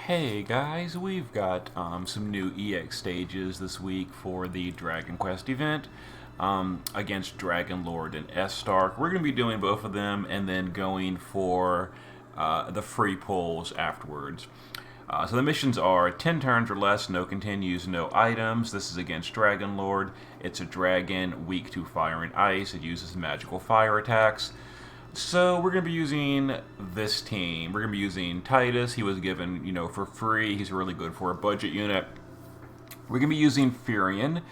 Hey guys, we've got some new EX stages this week for the Dragon Quest event against Dragonlord and Estark. We're going to be doing both of them and then going for the free pulls afterwards. So the missions are 10 turns or less, no continues, no items. This is against Dragonlord. It's a dragon, weak to fire and ice. It uses magical fire attacks. So we're going to be using this team. We're going to be using Titus. He was given, for free. He's really good for a budget unit. We're going to be using Furion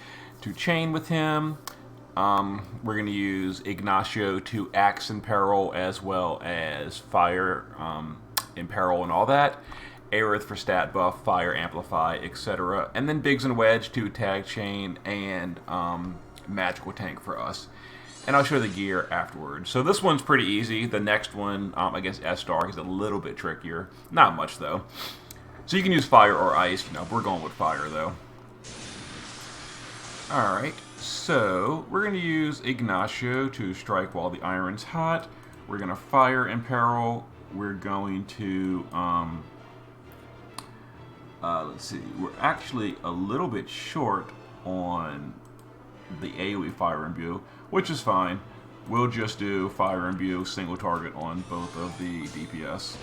to chain with him. We're going to use Ignacio to Axe in Peril as well as Fire in Peril and all that. Aerith for stat buff, Fire Amplify, etc. And then Biggs and Wedge to tag chain and Magical Tank for us. And I'll show the gear afterwards. So this one's pretty easy. The next one against Estark is a little bit trickier. Not much, though. So you can use fire or ice. We're going with fire, though. Alright, so we're going to use Ignacio to strike while the iron's hot. We're going to fire in peril. We're going to, let's see. We're actually a little bit short on the AoE fire imbue, which is fine. We'll just do fire imbue single target on both of the DPS.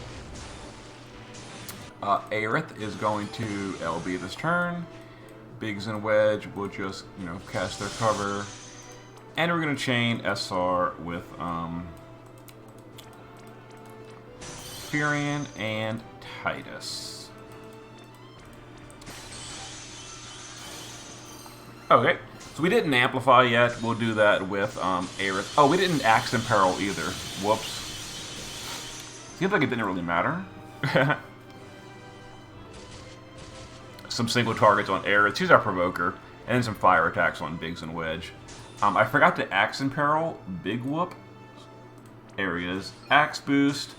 Aerith is going to LB this turn. Biggs and Wedge will just, cast their cover. And we're going to chain SR with Furion and Titus. Okay. So we didn't amplify yet. We'll do that with Aerith. Oh, we didn't Axe in Peril either. Whoops. Seems like it didn't really matter. Some single targets on Aerith. She's our provoker. And then some fire attacks on Biggs and Wedge. I forgot to Axe in Peril. Big whoop. Areas. Axe boost.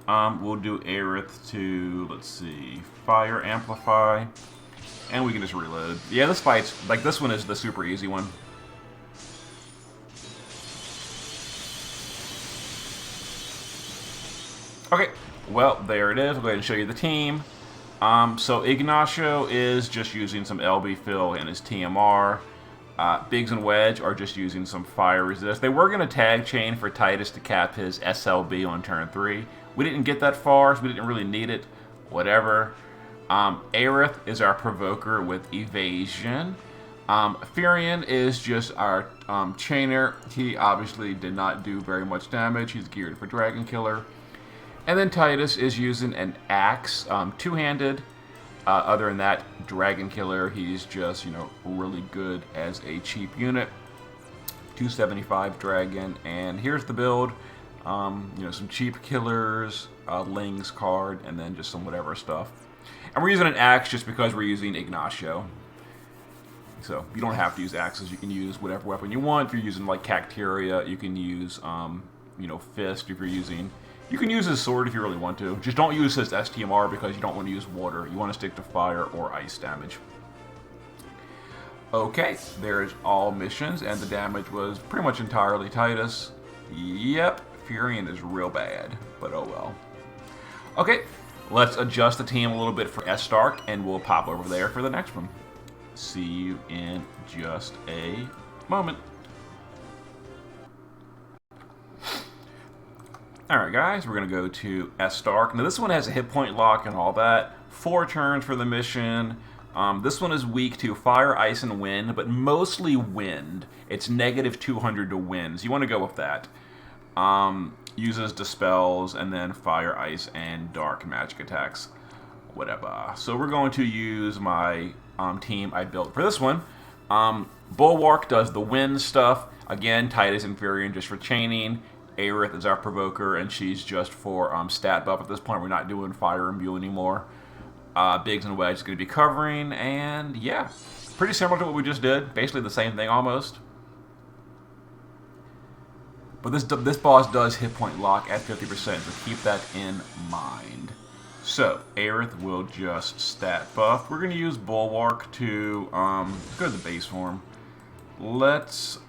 We'll do Aerith to, let's see, Fire Amplify. And we can just reload. Yeah, this fight's, this one is the super easy one. Okay, well, there it is. I'll go ahead and show you the team. So Ignacio is just using some LB fill and his TMR. Biggs and Wedge are just using some fire resist. They were going to tag chain for Titus to cap his SLB on turn 3. We didn't get that far, so we didn't really need it. Whatever. Aerith is our provoker with evasion. Furion is just our chainer. He obviously did not do very much damage. He's geared for Dragon Killer. And then Titus is using an axe, two-handed. Other than that, Dragon Killer, he's just, really good as a cheap unit. 275 Dragon. And here's the build. Some cheap killers, Ling's card, and then just some whatever stuff. And we're using an axe just because we're using Ignacio. So you don't have to use axes. You can use whatever weapon you want. If you're using like Cacteria, you can use Fist. If you're using, you can use his sword if you really want to. Just don't use his STMR because you don't want to use water. You want to stick to fire or ice damage. Okay, there's all missions, and the damage was pretty much entirely Titus. Yep, Furion is real bad, but oh well. Okay. Let's adjust the team a little bit for Estark, and we'll pop over there for the next one. See you in just a moment. Alright guys, we're going to go to Estark. Now this one has a hit point lock and all that. 4 turns for the mission. This one is weak to fire, ice, and wind, but mostly wind. It's negative 200 to wind, so you want to go with that. Uses dispels and then fire, ice, and dark magic attacks. Whatever. So we're going to use my team I built for this one. Bulwark does the wind stuff. Again, Titus and Furion just for chaining. Aerith is our provoker, and she's just for stat buff. At this point, we're not doing fire imbue anymore. Biggs and Wedge is going to be covering, and yeah, pretty similar to what we just did. Basically the same thing almost. But this boss does hit point lock at 50%, so keep that in mind. So, Aerith will just stat buff. We're going to use Bulwark to go to the base form. Let's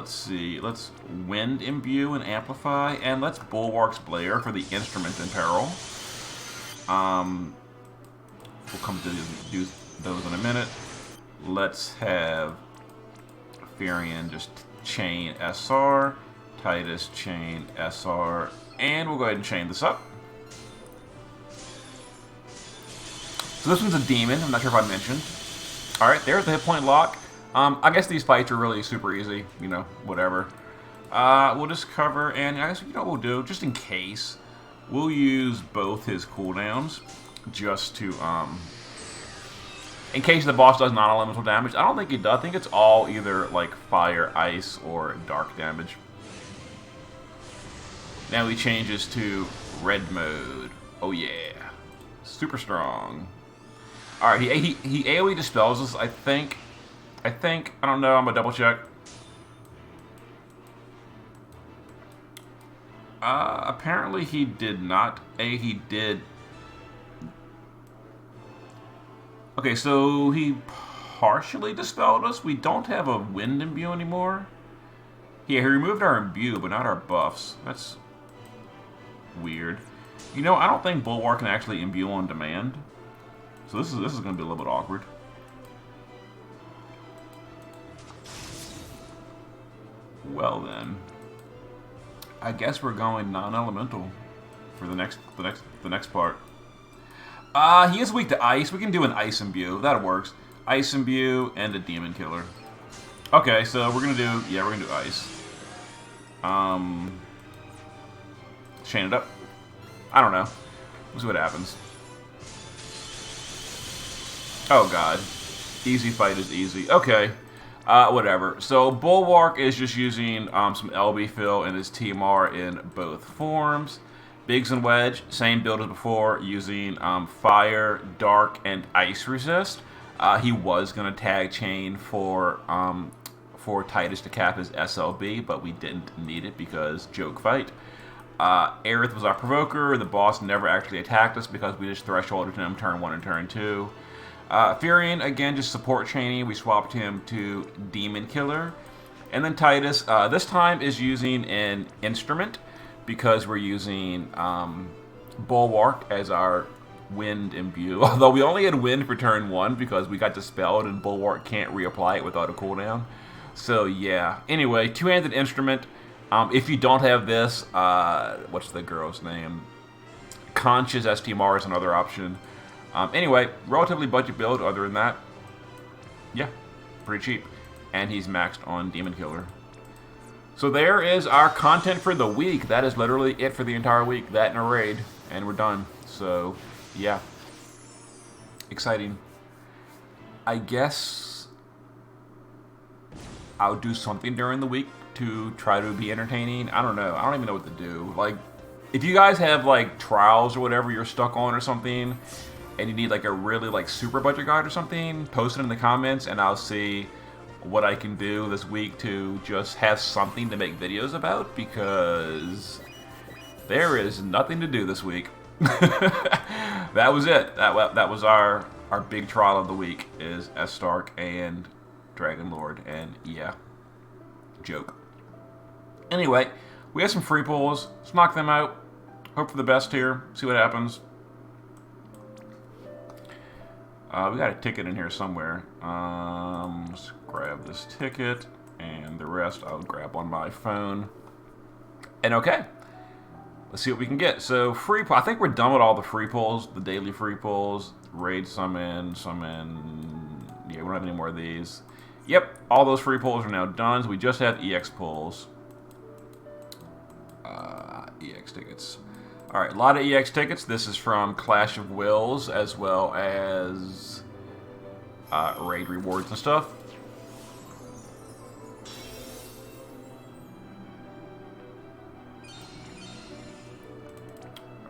see. Let's Wind Imbue and Amplify, and let's Bulwark's Blare for the Instrument in Peril. We'll come to do those in a minute. Let's have Furion just chain SR, Titus chain SR, and we'll go ahead and chain this up. So this one's a demon. I'm not sure if I mentioned. All right, there's the hit point lock. I guess these fights are really super easy. You know, whatever. We'll just cover, and I guess you know what we'll do, just in case, we'll use both his cooldowns just to in case the boss does non-elemental damage. I don't think he does. I think it's all either like fire, ice, or dark damage. Now he changes to red mode. Oh yeah, super strong. All right, he AoE dispels us. I think. I don't know. I'm gonna double check. Apparently he did not. He did. Okay, so he partially dispelled us. We don't have a wind imbue anymore. Yeah, he removed our imbue, but not our buffs. That's weird. You know, I don't think Bulwark can actually imbue on demand. So this is going to be a little bit awkward. Well then, I guess we're going non-elemental for the next part. He is weak to ice. We can do an ice imbue. That works. Ice imbue and a demon killer. Okay, so we're gonna do ice. Chain it up. I don't know. We'll see what happens. Oh god. Easy fight is easy. Okay. Whatever. So Bulwark is just using some LB fill and his TMR in both forms. Biggs and Wedge, same build as before, using fire, dark, and ice resist. He was gonna tag chain for Titus to cap his SLB, but we didn't need it because joke fight. Aerith was our provoker. The boss never actually attacked us because we just thresholded him turn 1 and turn 2. Furion, again, just support chaining. We swapped him to Demon Killer. And then Titus, this time is using an instrument because we're using Bulwark as our wind imbue. Although we only had wind for turn 1 because we got dispelled and Bulwark can't reapply it without a cooldown. So yeah. Anyway, two-handed instrument. If you don't have this, what's the girl's name? Conch's STMR is another option. Anyway, relatively budget build other than that. Yeah, pretty cheap. And he's maxed on Demon Killer. So there is our content for the week. That is literally it for the entire week. That and a raid. And we're done. So, yeah. Exciting. I guess I'll do something during the week to try to be entertaining. I don't know. I don't even know what to do. Like, if you guys have, like, trials or whatever you're stuck on or something, and you need, like, a really, like, super budget guide or something, post it in the comments, and I'll see what I can do this week to just have something to make videos about, because there is nothing to do this week. That was it. That was our big trial of the week, is Estark and Dragonlord, and yeah, joke. Anyway, we have some free pulls. Let's knock them out. Hope for the best here. See what happens. We got a ticket in here somewhere. Let's grab this ticket, and the rest I'll grab on my phone. And okay, let's see what we can get. So free pull. I think we're done with all the free pulls, the daily free pulls, raid summon. Yeah, we don't have any more of these. Yep, all those free pulls are now done. So we just have EX pulls. EX tickets. All right, a lot of EX tickets. This is from Clash of Wills as well as raid rewards and stuff.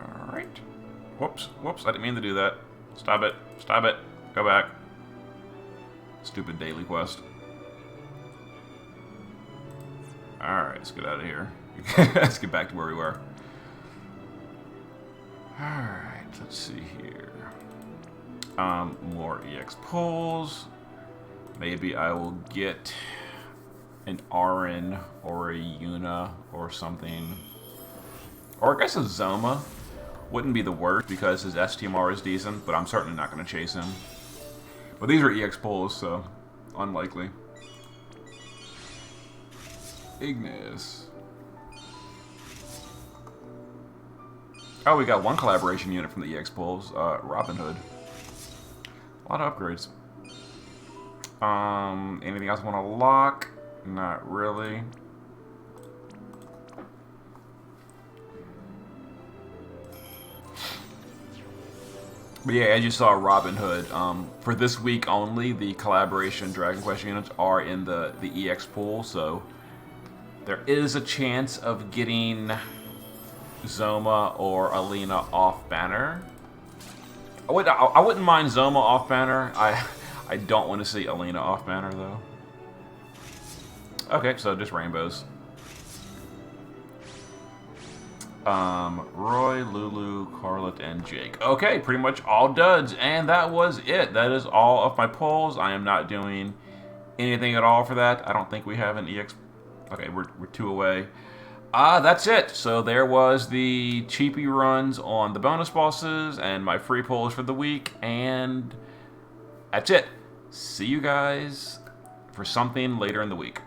All right. Whoops, I didn't mean to do that. Stop it, go back. Stupid daily quest. All right, let's get out of here. Let's get back to where we were. Alright, let's see here. More EX pulls. Maybe I will get an Arin or a Yuna or something. Or I guess a Zoma. Wouldn't be the worst because his STMR is decent, but I'm certainly not going to chase him. But these are EX pulls, so unlikely. Ignis. Oh, we got one collaboration unit from the EX pulls. Robin Hood. A lot of upgrades. Anything else I want to lock? Not really. But yeah, as you saw, Robin Hood. For this week only, the collaboration Dragon Quest units are in the EX pool, so there is a chance of getting Zoma or Alina off banner. I wouldn't mind Zoma off banner. I don't want to see Alina off banner though. Okay, so just rainbows. Roy, Lulu, Carlet, and Jake. Okay, pretty much all duds, and that was it. That is all of my pulls. I am not doing anything at all for that. I don't think we have an EX. Okay, we're 2 away. That's it. So there was the cheapy runs on the bonus bosses and my free pulls for the week, and that's it. See you guys for something later in the week.